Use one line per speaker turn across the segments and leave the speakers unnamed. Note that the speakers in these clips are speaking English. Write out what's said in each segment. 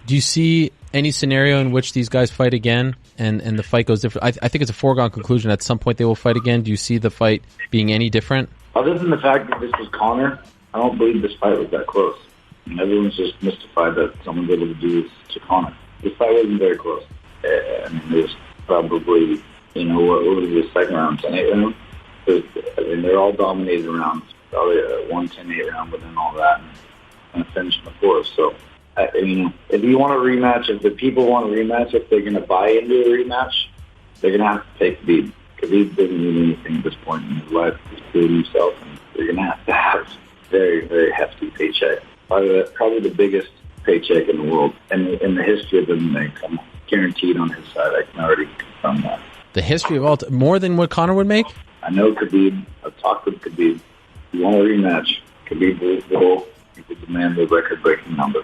Do you see any scenario in which these guys fight again and the fight goes different? I think it's a foregone conclusion. At some point they will fight again. Do you see the fight being any different?
Other than the fact that this was Conor, I don't believe this fight was that close. Everyone's just mystified that someone's able to do this to Conor. This fight wasn't very close. I mean, it was probably, what was the second round, 10-8 round? They're all dominated rounds. Probably a 1-10-8 round within all that and a finish in the fourth. So, if you want a rematch, if the people want a rematch, if they're going to buy into a rematch, they're going to have to take Khabib. Khabib doesn't need anything at this point in his life. He's proven himself, and they're going to have very, very hefty paycheck. Probably the biggest paycheck in the world, and in the history of MMA. I'm guaranteed on his side. I can already confirm that.
The history of all more than what Conor would make?
I know Khabib. I've talked with Khabib. If you want a rematch, Khabib will demand the record-breaking number.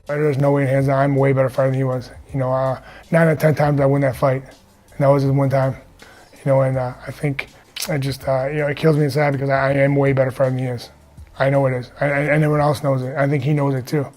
There's no way hands down. I'm a way better fighter than he was. 9 out of 10 times I win that fight, and that was his one time. And I think it just it kills me inside because I am a way better fighter than he is. I know it is, and everyone else knows it. I think he knows it too.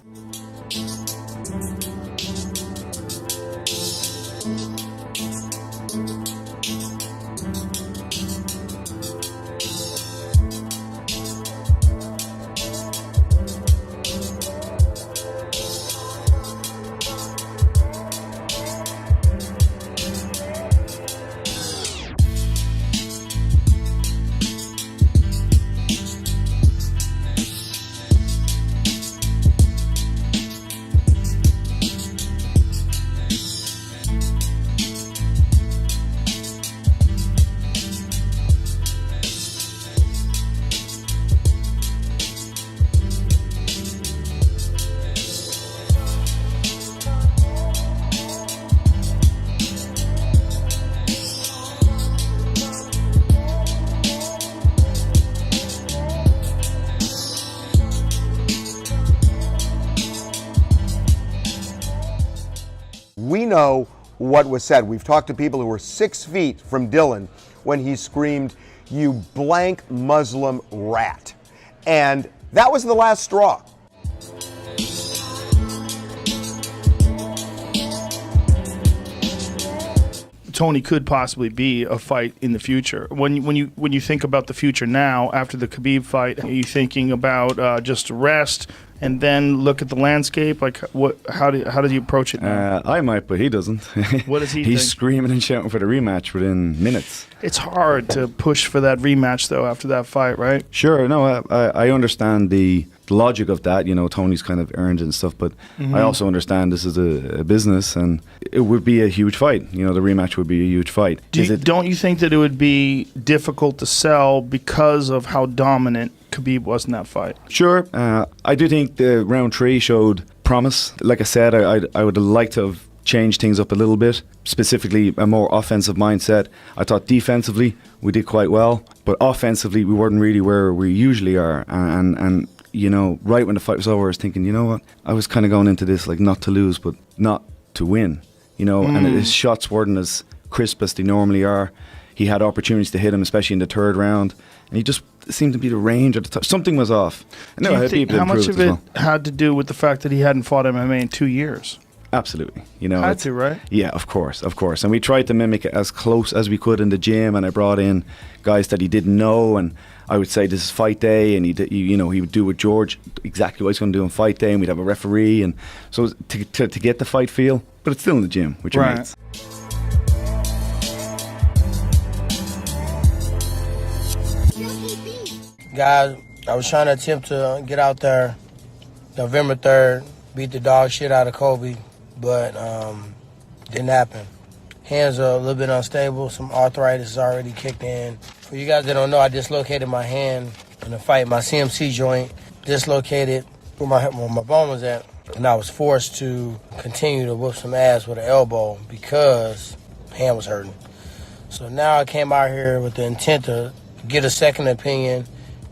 We know what was said. We've talked to people who were 6 feet from Dylan when he screamed, "You blank Muslim rat." And that was the last straw.
Tony could possibly be a fight in the future. When you think about the future now, after the Khabib fight, are you thinking about just rest and then look at the landscape? Like, how do you approach it now?
I might, but he doesn't.
What does he
He's
think?
screaming and shouting for the rematch within minutes.
It's hard to push for that rematch, though, after that fight, right?
Sure, no, I understand the logic of that. Tony's kind of earned it and stuff, but I also understand this is a business, and it would be a huge fight. The rematch would be a huge fight.
Don't you think that it would be difficult to sell because of how dominant Khabib was in that fight?
Sure. I do think the round 3 showed promise. Like I said, I would have liked to have changed things up a little bit, specifically a more offensive mindset. I thought defensively we did quite well, but offensively we weren't really where we usually are. And right when the fight was over, I was thinking, you know what? I was kind of going into this like not to lose, but not to win. And his shots weren't as crisp as they normally are. He had opportunities to hit him, especially in the 3rd round, and he just seemed to be the range at the top. Something was off.
Do you think how much of it had to do with the fact that he hadn't fought MMA in 2 years?
Absolutely.
Had to, right?
Yeah, of course. And we tried to mimic it as close as we could in the gym, and I brought in guys that he didn't know, and I would say this is fight day, and he would do with George exactly what he's going to do on fight day, and we'd have a referee, and so to get the fight feel, but it's still in the gym with your mates.
Guys, I was trying to attempt to get out there November 3rd, beat the dog shit out of Kobe, but didn't happen. Hands are a little bit unstable. Some arthritis has already kicked in. For you guys that don't know, I dislocated my hand in a fight. My CMC joint dislocated where my bone was at, and I was forced to continue to whoop some ass with an elbow because hand was hurting. So now I came out here with the intent to get a second opinion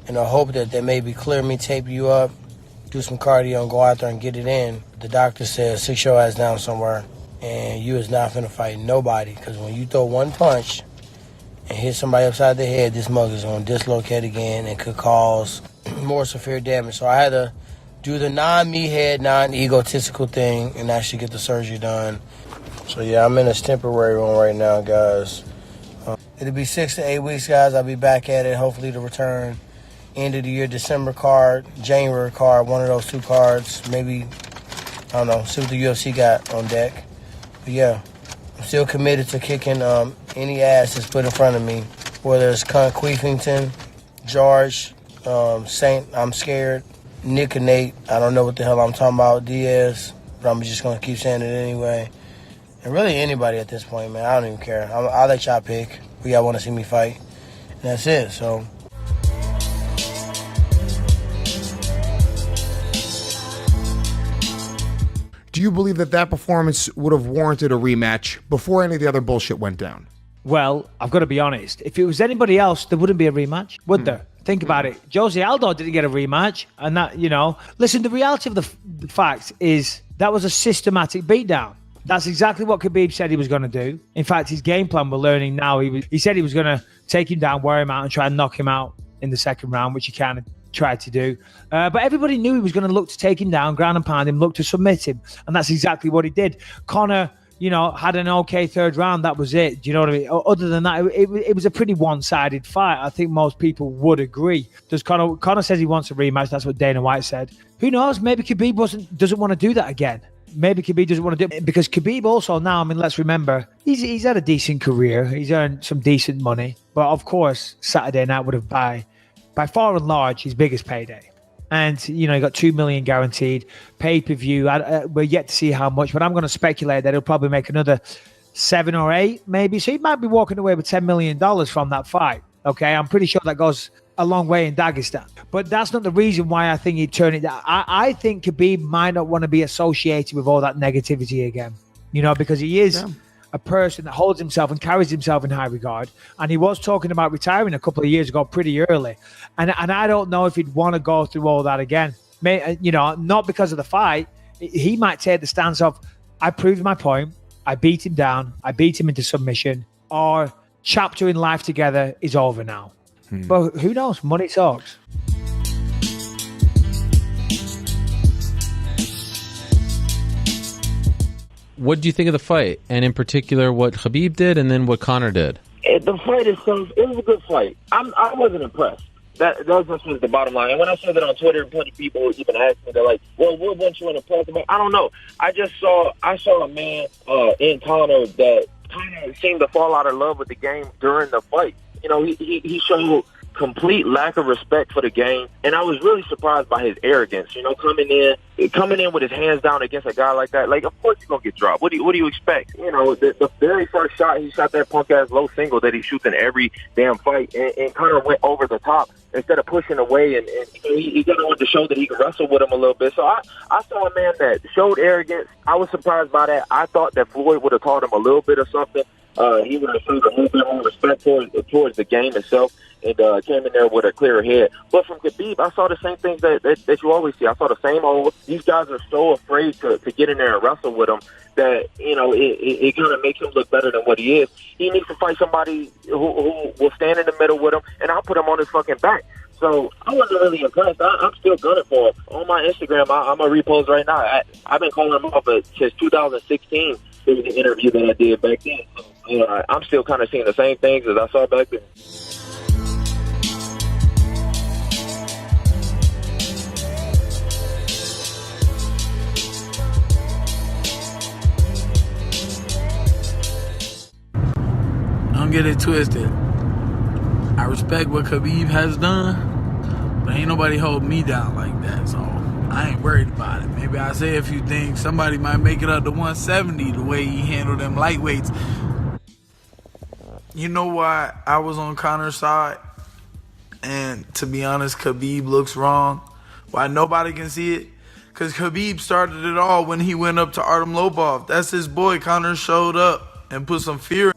in the hope that they maybe clear me, tape you up, do some cardio, and go out there and get it in. The doctor said, sit your ass down somewhere, and you is not finna fight nobody, because when you throw one punch and hit somebody upside the head, this mug is gonna dislocate again and could cause more severe damage. So I had to do the non-meathead, non-egotistical thing and actually get the surgery done. So yeah, I'm in this temporary one right now, guys. It'll be 6 to 8 weeks, guys. I'll be back at it, hopefully to return end of the year December card, January card, one of those two cards. Maybe, I don't know, see what the UFC got on deck. But yeah, I'm still committed to kicking any ass that's put in front of me, whether it's Cunt Queefington, George, Saint, I'm scared, Nick and Nate, I don't know what the hell I'm talking about, Diaz, but I'm just going to keep saying it anyway. And really anybody at this point, man, I don't even care. I'll let y'all pick who y'all want to see me fight. And that's it, so.
Do you believe that performance would have warranted a rematch before any of the other bullshit went down?
Well, I've got to be honest. If it was anybody else, there wouldn't be a rematch, would there? Think about it. Jose Aldo didn't get a rematch. And that, listen, the reality of the fact is that was a systematic beatdown. That's exactly what Khabib said he was going to do. In fact, his game plan we're learning now, he said he was going to take him down, wear him out, and try and knock him out in the second round, which he kind of tried to do. But everybody knew he was going to look to take him down, ground and pound him, look to submit him. And that's exactly what he did. Conor, had an okay third round. That was it. Do you know what I mean? Other than that, it was a pretty one-sided fight. I think most people would agree. Conor says he wants a rematch. That's what Dana White said. Who knows? Maybe Khabib doesn't want to do that again. Maybe Khabib doesn't want to do it because Khabib also now, let's remember, he's had a decent career. He's earned some decent money. But of course, Saturday night would have by far and large his biggest payday. And, he got $2 million guaranteed. Pay-per-view, we're yet to see how much, but I'm going to speculate that he'll probably make another 7 or 8 maybe. So he might be walking away with $10 million from that fight. Okay, I'm pretty sure that goes a long way in Dagestan. But that's not the reason why I think he'd turn it down. I think Khabib might not want to be associated with all that negativity again, because he is a person that holds himself and carries himself in high regard. And he was talking about retiring a couple of years ago pretty early. And I don't know if he'd want to go through all that again. Not because of the fight. He might take the stance of, I proved my point. I beat him down. I beat him into submission. Or chapter in life together is over now. But who knows? Money talks.
What do you think of the fight? And in particular, what Khabib did and then what Conor did?
The fight itself, it was a good fight. I wasn't impressed. That was the bottom line. And when I said that on Twitter, plenty of people even asked me, they're like, well, what weren't you impressed about? I don't know. I saw a man in Conor that kind of seemed to fall out of love with the game during the fight. He showed complete lack of respect for the game, and I was really surprised by his arrogance. Coming in with his hands down against a guy like that. Like, of course he's gonna get dropped. What do you expect? The very first shot, he shot that punk ass low single that he shoots in every damn fight, and Conor went over the top instead of pushing away, and he got on to show that he could wrestle with him a little bit. So I saw a man that showed arrogance. I was surprised by that. I thought that Floyd would have taught him a little bit of something. He would have showed a little bit more respect towards the game itself, and came in there with a clearer head. But from Khabib, I saw the same things that you always see. I saw the same old. These guys are so afraid to get in there and wrestle with him that it kind of makes him look better than what he is. He needs to fight somebody who will stand in the middle with him, and I'll put him on his fucking back. So I wasn't really impressed. I'm still gunning for him. On my Instagram, I'm going to repost right now. I've been calling him up since 2016. It was an interview that I did back then. So, I'm still kind of seeing the same things as I saw back then.
Don't get it twisted. I respect what Khabib has done, but ain't nobody holding me down like that, so I ain't worried about it. Maybe I say a few things. Somebody might make it up to 170 the way he handled them lightweights. You know why I was on Conor's side? And to be honest, Khabib looks wrong. Why nobody can see it? Because Khabib started it all when he went up to Artem Lobov. That's his boy. Conor showed up and put some fear